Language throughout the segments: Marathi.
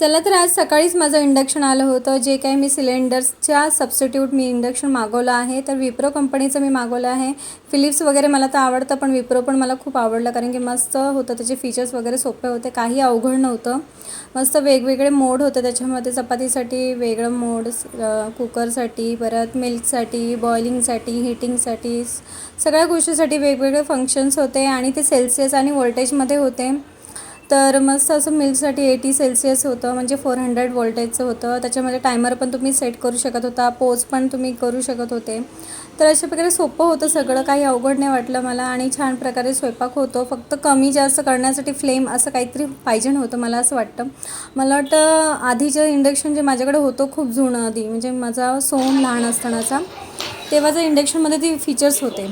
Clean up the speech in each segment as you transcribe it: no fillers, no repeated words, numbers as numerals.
चला तर आज सकाळीच माझं इंडक्शन आलं होतं. जे काही मी सिलेंडर्सच्या सबस्टिट्यूट मी इंडक्शन मागवलं आहे, तर विप्रो कंपनीचं मी मागवलं आहे. फिलिप्स वगैरे मला तर आवडतं, पण विप्रो पण मला खूप आवडलं, कारण की मस्त होतं. त्याचे फीचर्स वगैरे सोपे होते, काही अवघड नव्हतं. मस्त वेगवेगळे मोड होते त्याच्यामध्ये. चपातीसाठी वेगळं मोड, कुकरसाठी, परत मिल्कसाठी, बॉइलिंगसाठी, हीटिंगसाठी, सगळ्या गोष्टीसाठी वेगवेगळे फंक्शन्स होते. आणि ते सेल्सिअस आणि व्होल्टेजमध्ये होते. तर मस्त असं मिल्कसाठी 80 सेल्सिअस होतं, म्हणजे 400 व्होल्टेजचं होतं. त्याच्यामध्ये टायमर पण तुम्ही सेट करू शकत होता, पोज पण तुम्ही करू शकत होते. तर अशा प्रकारे सोपं होतं सगळं, काही अवघड नाही वाटलं मला. आणि छान प्रकारे स्वयंपाक होतो. फक्त कमी जास्त करण्यासाठी फ्लेम असं काहीतरी पाहिजे होतं, मला असं वाटतं. मला वाटतं आधीचं इंडक्शन जे माझ्याकडे होतं खूप जुनं, आधी म्हणजे माझा सोहम लहान असतानाचा, तेव्हाचं इंडक्शनमध्ये ती फीचर्स होते.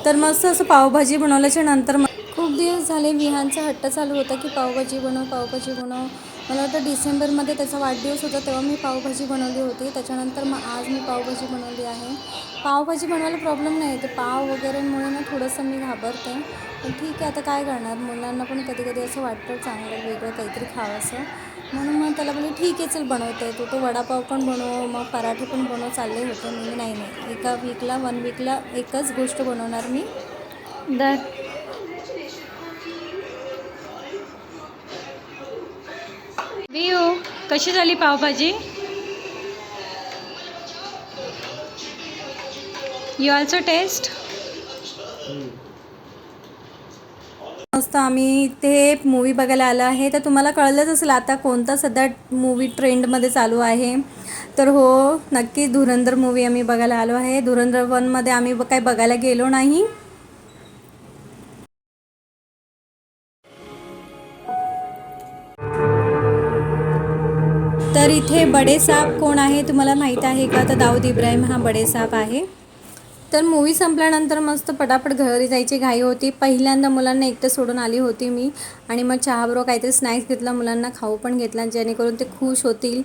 तर मस्त असं पावभाजी बनवल्याच्या नंतर खूप दिवस झाले विहानचा हट्ट चालू होता की पावभाजी बनव, पावभाजी बनव. मला वाटतं डिसेंबरमध्ये त्याचा वाढदिवस होता, तेव्हा मी पावभाजी बनवली होती. त्याच्यानंतर मग आज मी पावभाजी बनवली आहे. पावभाजी बनवायला प्रॉब्लेम नाही, ते पाव वगैरेमुळे ना थोडंसं मी घाबरते. पण ठीक आहे, आता काय करणार, मुलांना पण कधी कधी असं वाटतं चांगलं वेगळं काहीतरी खावंसं. म्हणून मग त्याला बोलली ठीक आहे चल बनवते. तो वडापाव पण बनव, मग पराठे पण बनव चालले होते. मी नाही नाही, एका वीकला 1 वीकला एकच गोष्ट बनवणार मी. दर विऊ कशी झाली पावभाजी? You also taste. मस्त आम्ही इथे मूवी बघायला आलो आहे. तर तुम्हाला कळलंच असेल आता कोणता सध्या मूवी ट्रेंडमध्ये चालू आहे. तर हो, नक्की धुरंधर मूवी आम्ही बघायला आलो आहे. धुरंधर 1मध्ये आम्ही काही बघायला गेलो नाही. तर इथे बडेसाब कोण आहे तुम्हाला माहीत आहे का? तर दाऊद इब्राहिम हा बडेसाब आहे. तर मूवी संपल्यानंतर मस्त पटापट घरी जायची घाई होती. पहिल्यांदा मुलांना एकटं सोडून आली होती मी. आणि मग चहाबरोबर काहीतरी स्नॅक्स घेतला, मुलांना खाऊ पण घेतला, जेणेकरून ते खुश होतील.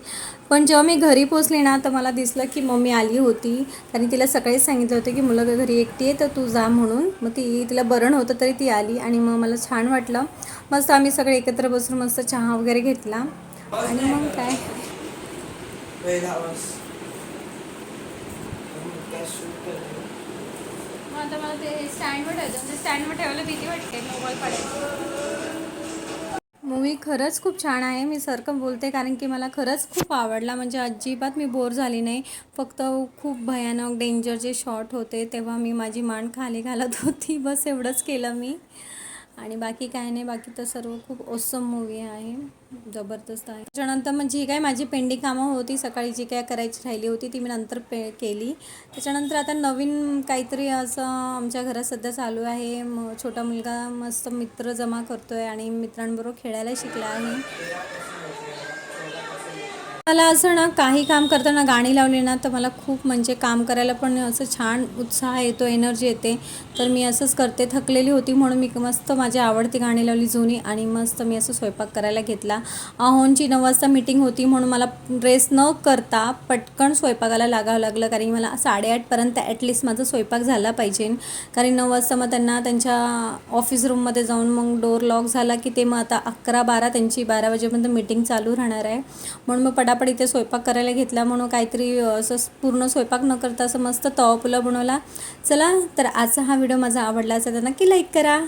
पण जेव्हा मी घरी पोचले ना, तर मला दिसलं की मम्मी आली होती. कारण तिला सकाळीच सांगितलं होतं की मुलं घरी एकटी आहे, तर तू जा म्हणून. मग तिला बरं नव्हतं तरी ती आली आणि मग मला छान वाटलं. मस्त आम्ही सगळे एकत्र बसून मस्त चहा वगैरे घेतला. आणि मग काय, मग आता मला ते स्टँडवर ठेवायचं, म्हणजे स्टँडवर ठेवायला भीती वाटते मोबाईल पडायचं. मूवी खरंच खूप छान आहे. मी सारखं बोलते कारण की मला खरंच खूप आवडला, म्हणजे अजिबात मी बोर झाली नाही. फक्त खूप भयानक डेंजर जे शॉट होते तेव्हा मी माझी मान खाली घालत होती, बस एवढंच केलं मी. आणि बाकी काय नाही, बाकी तर सर्व खूप ऑसम मूवी आहे, जबरदस्त आहे. त्याच्यानंतर मग जी काय माझी पेंडिंग कामं होती सकाळी, जी काय करायची राहिली होती ती मी नंतर केली. त्याच्यानंतर आता नवीन काहीतरी असं आमच्या घरात सध्या चालू आहे. छोटा मुलगा मस्त मित्र जमा करतो आहे आणि मित्रांबरोबर खेळायला शिकला आहे. मला असं ना, काही काम करताना गाणी लावली ना, तर मला खूप म्हणजे काम करायला पण असं छान उत्साह येतो, एनर्जी येते. तर मी असंच करते. थकलेली होती म्हणून मी मस्त माझी आवडती गाणी लावली जुनी आणि मस्त मी असं स्वयंपाक करायला घेतला. अहोंची 9 वाजता मीटिंग होती म्हणून मला ड्रेस न करता पटकन स्वयंपाकाला लागावं लागलं, कारण मला 8:30पर्यंत ॲटलिस्ट माझा स्वयंपाक झाला पाहिजे. कारण 9 वाजता मग त्यांना त्यांच्या ऑफिस रूममध्ये जाऊन मग डोर लॉक झाला की ते मग आता 11-12 त्यांची 12 वाजेपर्यंत मीटिंग चालू राहणार आहे. म्हणून मग पटापट इथे स्वयंपाक करायला घेतला. म्हणून काहीतरी असं पूर्ण स्वयंपाक न करता असं मस्त तवा पुलाव बनवला. चला तर आजचा हा व्हिडिओ माझा आवडला असेल तर नक्की लाईक करा.